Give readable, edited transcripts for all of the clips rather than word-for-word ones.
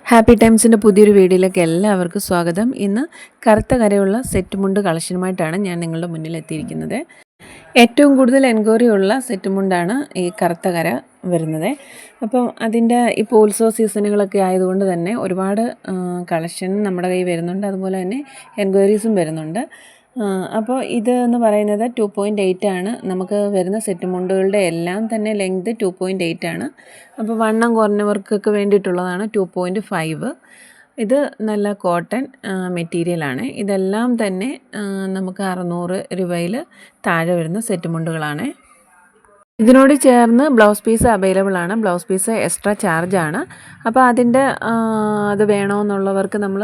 Happy ടൈംസിൻ്റെ പുതിയൊരു വീഡിയോയിലേക്ക് എല്ലാവർക്കും സ്വാഗതം. ഇന്ന് കറുത്ത കരയുള്ള സെറ്റ് മുണ്ട് കളക്ഷനുമായിട്ടാണ് ഞാൻ നിങ്ങളുടെ മുന്നിൽ എത്തിയിരിക്കുന്നത്. ഏറ്റവും കൂടുതൽ എൻക്വയറി ഉള്ള സെറ്റ് മുണ്ടാണ് ഈ കറുത്ത കര വരുന്നത്. അപ്പം അതിൻ്റെ ഇപ്പോൾ ഉത്സവ സീസണുകളൊക്കെ ആയതുകൊണ്ട് തന്നെ ഒരുപാട് കളക്ഷൻ നമ്മുടെ കയ്യിൽ വരുന്നുണ്ട്. അതുപോലെ തന്നെ എൻക്വയറീസും വരുന്നുണ്ട്. അപ്പോൾ ഇതെന്ന് പറയുന്നത് 2.8 ആണ്. നമുക്ക് വരുന്ന സെറ്റ് മുണ്ടുകളുടെ എല്ലാം തന്നെ ലെങ്ത് 2.8 ആണ്. അപ്പോൾ വണ്ണം കുറഞ്ഞവർക്കൊക്കെ വേണ്ടിയിട്ടുള്ളതാണ് 2.5. ഇത് നല്ല കോട്ടൺ മെറ്റീരിയലാണ്. ഇതെല്ലാം തന്നെ നമുക്ക് 600 രൂപയിൽ താഴെ വരുന്ന സെറ്റ് മുണ്ടുകളാണ്. ഇതിനോട് ചേർന്ന് ബ്ലൗസ് പീസ് അവൈലബിൾ ആണ്. ബ്ലൗസ് പീസ് എക്സ്ട്രാ ചാർജാണ്. അപ്പോൾ അത് വേണമെന്നുള്ളവർക്ക് നമ്മൾ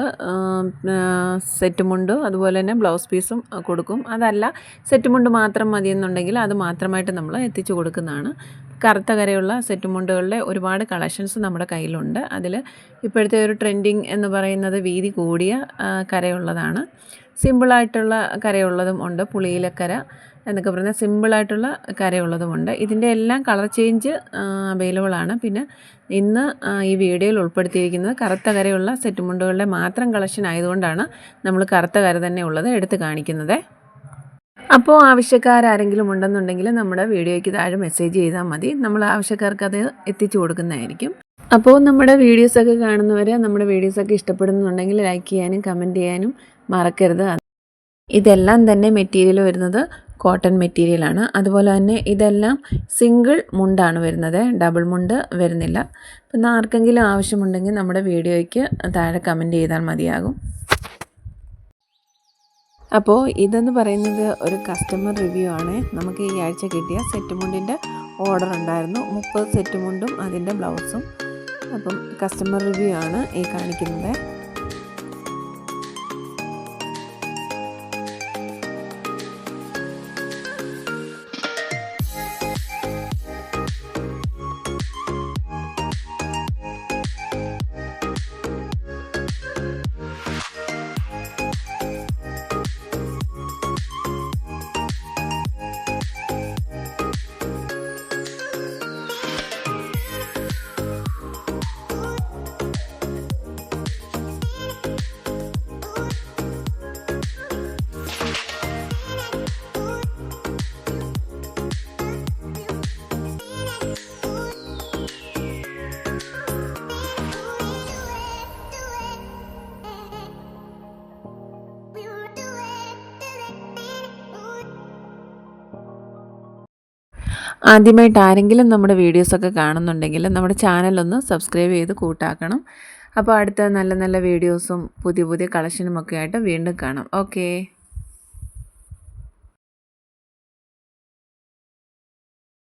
സെറ്റ് മുണ്ടും അതുപോലെ തന്നെ ബ്ലൗസ് പീസും കൊടുക്കും. അതല്ല സെറ്റ് മുണ്ട് മാത്രം മതിയെന്നുണ്ടെങ്കിൽ അത് മാത്രമായിട്ട് നമ്മൾ എത്തിച്ചു കൊടുക്കുന്നതാണ്. കറുത്ത കരയുള്ള സെറ്റ് മുണ്ടുകളുടെ ഒരുപാട് കളക്ഷൻസ് നമ്മുടെ കയ്യിലുണ്ട്. അതിൽ ഇപ്പോഴത്തെ ഒരു ട്രെൻഡിങ് എന്ന് പറയുന്നത് വീതി കൂടിയ കരയുള്ളതാണ്. സിമ്പിളായിട്ടുള്ള കരയുള്ളതും ഉണ്ട്. പുളിയിലക്കര എന്നൊക്കെ പറഞ്ഞാൽ സിമ്പിളായിട്ടുള്ള കരയുള്ളതുമുണ്ട്. ഇതിൻ്റെ എല്ലാം കളർ ചേഞ്ച് അവൈലബിൾ ആണ്. പിന്നെ ഇന്ന് ഈ വീഡിയോയിൽ ഉൾപ്പെടുത്തിയിരിക്കുന്നത് കറുത്ത കരയുള്ള സെറ്റ് മുണ്ടുകളുടെ മാത്രം കളക്ഷൻ ആയതുകൊണ്ടാണ് നമ്മൾ കറുത്ത കര തന്നെ ഉള്ളത് എടുത്ത് കാണിക്കുന്നത്. അപ്പോൾ ആവശ്യക്കാരെങ്കിലും ഉണ്ടെന്നുണ്ടെങ്കിൽ നമ്മുടെ വീഡിയോയ്ക്ക് താഴെ മെസ്സേജ് ചെയ്താൽ മതി. നമ്മൾ ആവശ്യക്കാർക്ക് അത് എത്തിച്ചു കൊടുക്കുന്നതായിരിക്കും. അപ്പോൾ നമ്മുടെ വീഡിയോസൊക്കെ കാണുന്നവരെ നമ്മുടെ വീഡിയോസൊക്കെ ഇഷ്ടപ്പെടുന്നുണ്ടെങ്കിൽ ലൈക്ക് ചെയ്യാനും കമൻറ്റ് ചെയ്യാനും മറക്കരുത്. ഇതെല്ലാം തന്നെ മെറ്റീരിയൽ വരുന്നത് കോട്ടൺ മെറ്റീരിയലാണ്. അതുപോലെ തന്നെ ഇതെല്ലാം സിംഗിൾ മുണ്ടാണ് വരുന്നത്, ഡബിൾ മുണ്ട് വരുന്നില്ല. അപ്പം ആർക്കെങ്കിലും ആവശ്യമുണ്ടെങ്കിൽ നമ്മുടെ വീഡിയോയ്ക്ക് താഴെ കമൻറ്റ് ചെയ്താൽ മതിയാകും. അപ്പോൾ ഇതെന്ന് പറയുന്നത് ഒരു കസ്റ്റമർ റിവ്യൂ ആണ്. നമുക്ക് ഈ ആഴ്ച കിട്ടിയ സെറ്റ് മുണ്ടിൻ്റെ ഓർഡർ ഉണ്ടായിരുന്നു. 30 സെറ്റ് മുണ്ടും അതിൻ്റെ ബ്ലൗസും. അപ്പം കസ്റ്റമർ റിവ്യൂ ആണ് ഈ കാണിക്കുന്നത്. ആദ്യമായിട്ട് ആരെങ്കിലും നമ്മുടെ വീഡിയോസൊക്കെ കാണുന്നുണ്ടെങ്കിൽ നമ്മുടെ ചാനലൊന്ന് സബ്സ്ക്രൈബ് ചെയ്ത് കൂട്ടാക്കണം. അപ്പോൾ അടുത്ത നല്ല നല്ല വീഡിയോസും പുതിയ കളക്ഷനും ഒക്കെ ആയിട്ട് വീണ്ടും കാണാം. ഓക്കേ.